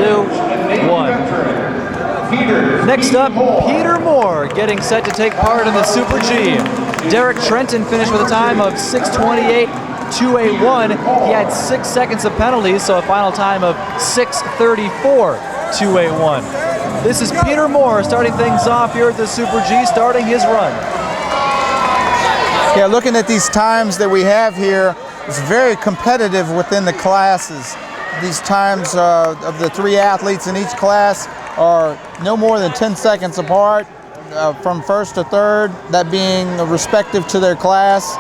2, 1. Next up, Peter Moore getting set to take part in the Super G. Derek Trenton finished with a time of 6:28.281. He had 6 seconds of penalties, so a final time of 6:34.281. This is Peter Moore starting things off here at the Super G, starting his run. Yeah, looking at these times that we have here, it's very competitive within the classes. These times of the 3 athletes in each class are no more than 10 seconds apart from first to third, that being respective to their class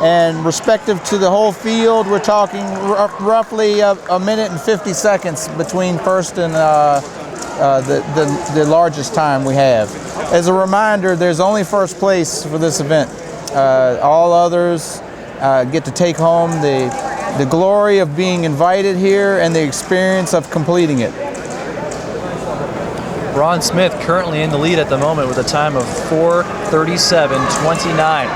and respective to the whole field. We're talking roughly a minute and 50 seconds between first and the largest time we have. As a reminder, there's only first place for this event. All others get to take home the glory of being invited here and the experience of completing it. Ron Smith currently in the lead at the moment with a time of 4:37.29.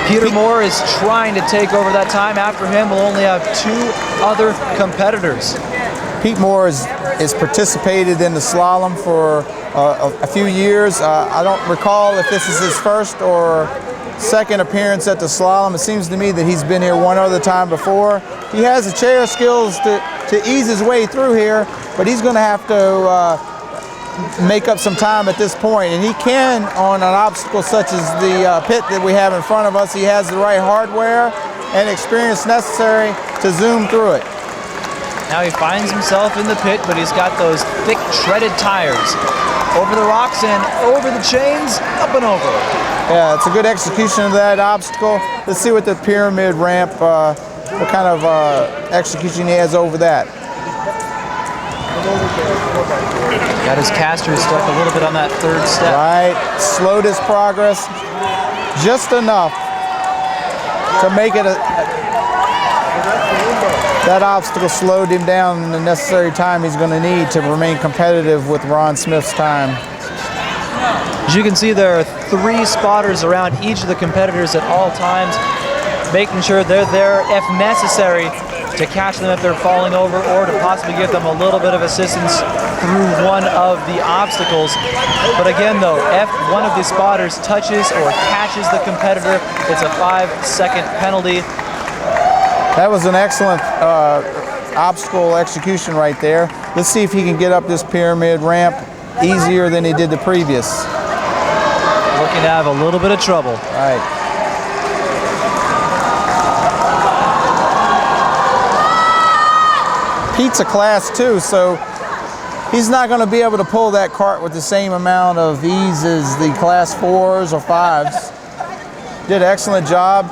Peter Moore is trying to take over that time. After him, we'll only have 2 other competitors. Pete Moore has participated in the slalom for a few years. I don't recall if this is his first or second appearance at the slalom. It seems to me that he's been here one other time before. He has the chair skills to ease his way through here, but he's going to have to make up some time at this point, and he can on an obstacle such as the pit that we have in front of us. He has the right hardware and experience necessary to zoom through it. Now he finds himself in the pit, but he's got those thick treaded tires. Over the rocks and over the chains, up and over. Yeah, it's a good execution of that obstacle. Let's see what the pyramid ramp, what kind of execution he has over that. Got his caster stuck a little bit on that 3rd step. Right, slowed his progress just enough to make it that obstacle slowed him down in the necessary time he's going to need to remain competitive with Ron Smith's time. As you can see, there are 3 spotters around each of the competitors at all times, making sure they're there if necessary to catch them if they're falling over or to possibly give them a little bit of assistance through one of the obstacles. But again though, if one of the spotters touches or catches the competitor, it's a 5-second penalty. That was an excellent obstacle execution right there. Let's see if he can get up this pyramid ramp easier than he did the previous. Looking to have a little bit of trouble. Right. Pete's a class 2, so he's not going to be able to pull that cart with the same amount of ease as the class 4s or 5s. Did an excellent job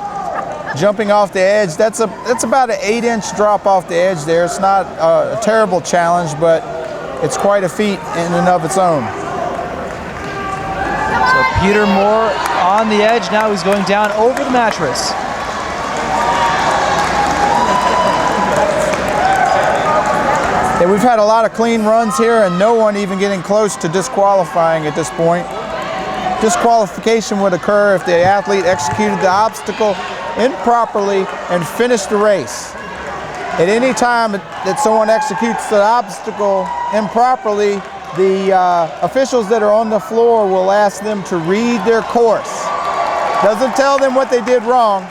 jumping off the edge. That's about an 8-inch drop off the edge there. It's not a terrible challenge, but it's quite a feat in and of its own. So Peter Moore on the edge. Now he's going down over the mattress. Yeah, we've had a lot of clean runs here and no one even getting close to disqualifying at this point. Disqualification would occur if the athlete executed the obstacle improperly and finished the race. At any time that someone executes the obstacle improperly, the officials that are on the floor will ask them to read their course. Doesn't tell them what they did wrong,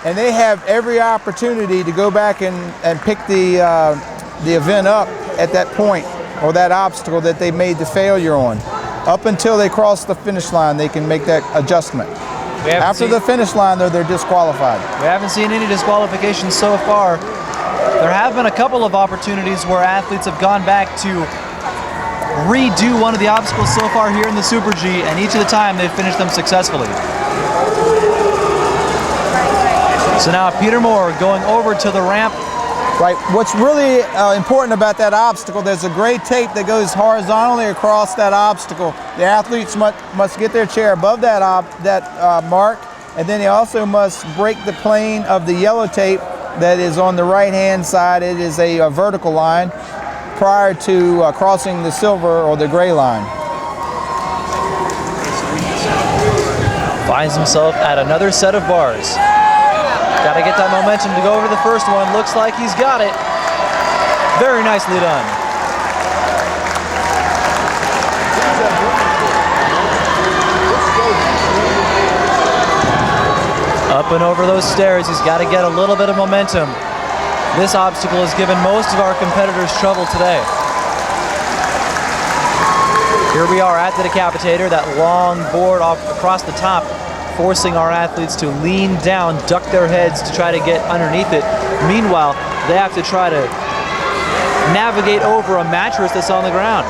and they have every opportunity to go back and pick the event up at that point or that obstacle that they made the failure on. Up until they cross the finish line, they can make that adjustment. After the finish line, they're disqualified. We haven't seen any disqualifications so far. There have been a couple of opportunities where athletes have gone back to redo one of the obstacles so far here in the Super G, and each of the time they've finished them successfully. So now Peter Moore going over to the ramp. Right, what's really important about that obstacle, there's a gray tape that goes horizontally across that obstacle. The athletes must get their chair above that mark, and then they also must break the plane of the yellow tape that is on the right-hand side. It is a vertical line prior to crossing the silver or the gray line. Finds himself at another set of bars. Got to get that momentum to go over the first one. Looks like he's got it. Very nicely done. Up and over those stairs, he's got to get a little bit of momentum. This obstacle has given most of our competitors trouble today. Here we are at the decapitator, that long board off across the top, forcing our athletes to lean down, duck their heads to try to get underneath it. Meanwhile, they have to try to navigate over a mattress that's on the ground.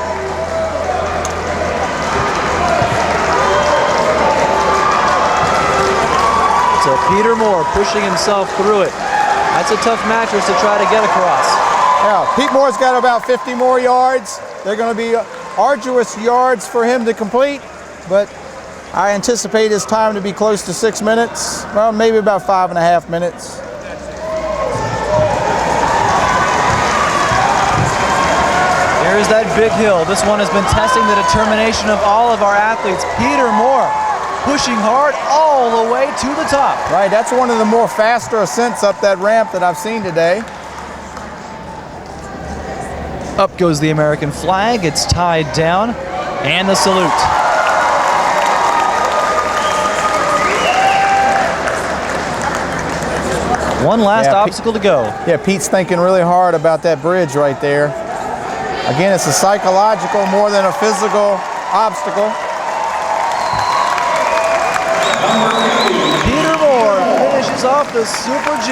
So Peter Moore pushing himself through it. That's a tough mattress to try to get across. Yeah, Pete Moore's got about 50 more yards. They're going to be arduous yards for him to complete, but I anticipate his time to be close to 6 minutes. Well, maybe about 5.5 minutes. Here's that big hill. This one has been testing the determination of all of our athletes. Peter Moore pushing hard all the way to the top. Right, that's one of the more faster ascents up that ramp that I've seen today. Up goes the American flag. It's tied down, and the salute. One last obstacle to go. Yeah, Pete's thinking really hard about that bridge right there. Again, it's a psychological more than a physical obstacle. Peter Moore finishes off the Super G.